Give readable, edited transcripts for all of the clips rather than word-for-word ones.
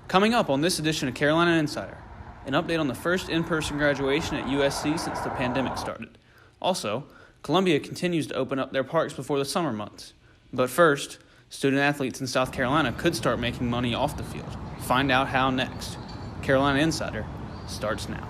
Coming up on this edition of Carolina Insider, an update on the first in-person graduation at UofSC since the pandemic started. Also, Columbia continues to open up their parks before the summer months. But first, student athletes in South Carolina could start making money off the field. Find out how next. Carolina Insider starts now.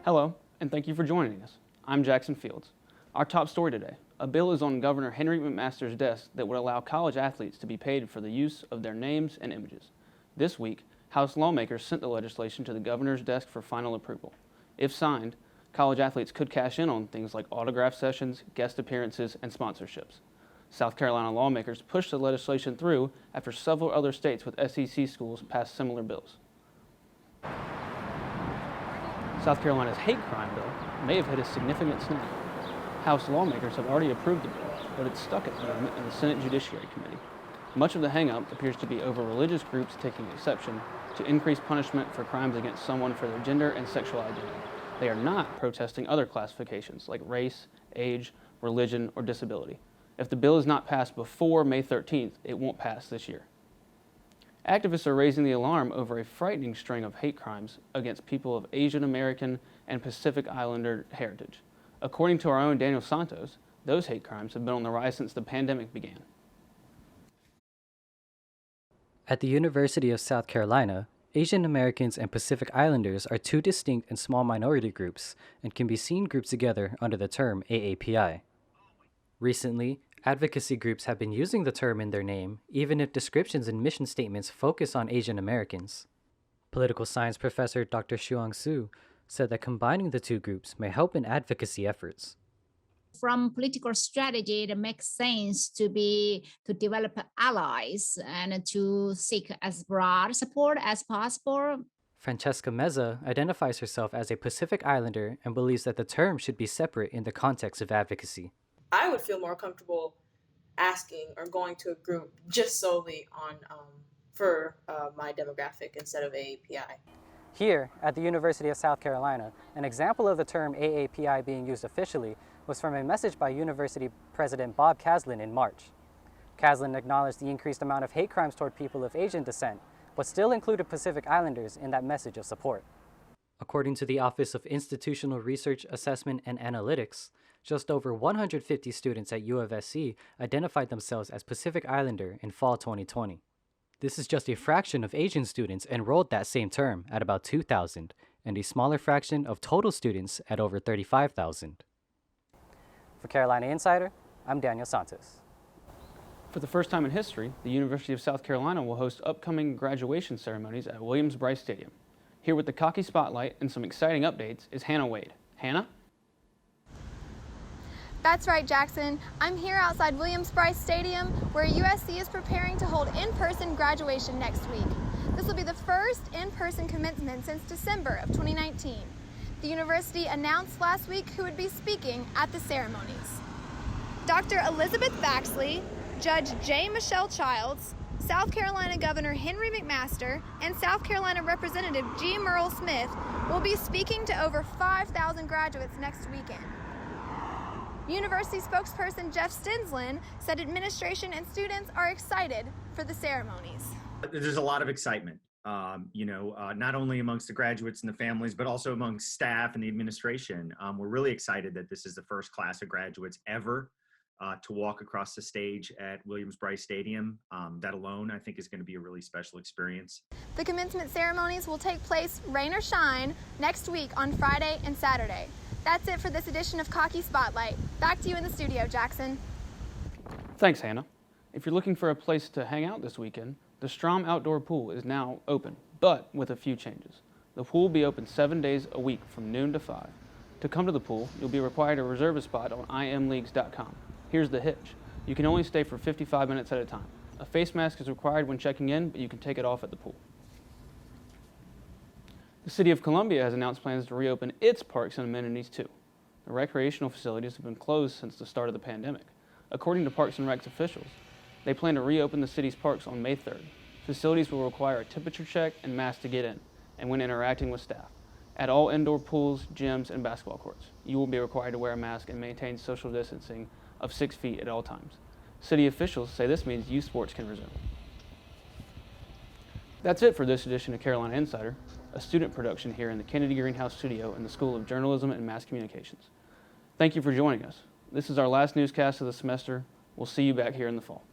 Hello, and thank you for joining us. I'm Jackson Fields. Our top story today, a bill is on Governor Henry McMaster's desk that would allow college athletes to be paid for the use of their names and images. This week, House lawmakers sent the legislation to the governor's desk for final approval. If signed, college athletes could cash in on things like autograph sessions, guest appearances, and sponsorships. South Carolina lawmakers pushed the legislation through after several other states with SEC schools passed similar bills. South Carolina's hate crime bill may have hit a significant snag. House lawmakers have already approved the bill, but it's stuck at the moment in the Senate Judiciary Committee. Much of the hang-up appears to be over religious groups taking exception to increased punishment for crimes against someone for their gender and sexual identity. They are not protesting other classifications like race, age, religion, or disability. If the bill is not passed before May 13th, it won't pass this year. Activists are raising the alarm over a frightening string of hate crimes against people of Asian American and Pacific Islander heritage. According to our own Daniel Santos, those hate crimes have been on the rise since the pandemic began. At the University of South Carolina, Asian Americans and Pacific Islanders are two distinct and small minority groups and can be seen grouped together under the term AAPI. Recently, advocacy groups have been using the term in their name, even if descriptions and mission statements focus on Asian Americans. Political science professor Dr. Shuang Su said that combining the two groups may help in advocacy efforts. From political strategy, it makes sense to develop allies and to seek as broad support as possible. Francesca Meza identifies herself as a Pacific Islander and believes that the term should be separate in the context of advocacy. I would feel more comfortable asking or going to a group just solely on for my demographic instead of AAPI. Here, at the University of South Carolina, an example of the term AAPI being used officially was from a message by University President Bob Caslin in March. Caslin acknowledged the increased amount of hate crimes toward people of Asian descent, but still included Pacific Islanders in that message of support. According to the Office of Institutional Research, Assessment, and Analytics, just over 150 students at UofSC identified themselves as Pacific Islander in fall 2020. This is just a fraction of Asian students enrolled that same term at about 2,000, and a smaller fraction of total students at over 35,000. For Carolina Insider, I'm Daniel Santos. For the first time in history, the University of South Carolina will host upcoming graduation ceremonies at Williams-Brice Stadium. Here with the Cocky Spotlight and some exciting updates is Hannah Wade. Hannah? That's right, Jackson. I'm here outside Williams-Brice Stadium, where USC is preparing to hold in-person graduation next week. This will be the first in-person commencement since December of 2019. The university announced last week who would be speaking at the ceremonies. Dr. Elizabeth Baxley, Judge J. Michelle Childs, South Carolina Governor Henry McMaster, and South Carolina Representative G. Merle Smith will be speaking to over 5,000 graduates next weekend. University spokesperson Jeff Stinslin said administration and students are excited for the ceremonies. There's a lot of excitement, not only amongst the graduates and the families, but also amongst staff and the administration. We're really excited that this is the first class of graduates ever to walk across the stage at Williams-Brice Stadium. That alone, I think, is going to be a really special experience. The commencement ceremonies will take place, rain or shine, next week on Friday and Saturday. That's it for this edition of Cocky Spotlight. Back to you in the studio, Jackson. Thanks, Hannah. If you're looking for a place to hang out this weekend, the Strom Outdoor Pool is now open, but with a few changes. The pool will be open 7 days a week from noon to 5. To come to the pool, you'll be required to reserve a spot on imleagues.com. Here's the hitch. You can only stay for 55 minutes at a time. A face mask is required when checking in, but you can take it off at the pool. The City of Columbia has announced plans to reopen its parks and amenities too. The recreational facilities have been closed since the start of the pandemic. According to Parks and Recs officials, they plan to reopen the city's parks on May 3rd. Facilities will require a temperature check and mask to get in and when interacting with staff. At all indoor pools, gyms, and basketball courts, you will be required to wear a mask and maintain social distancing of 6 feet at all times. City officials say this means youth sports can resume. That's it for this edition of Carolina Insider, a student production here in the Kennedy Greenhouse studio in the School of Journalism and Mass Communications. Thank you for joining us. This is our last newscast of the semester. We'll see you back here in the fall.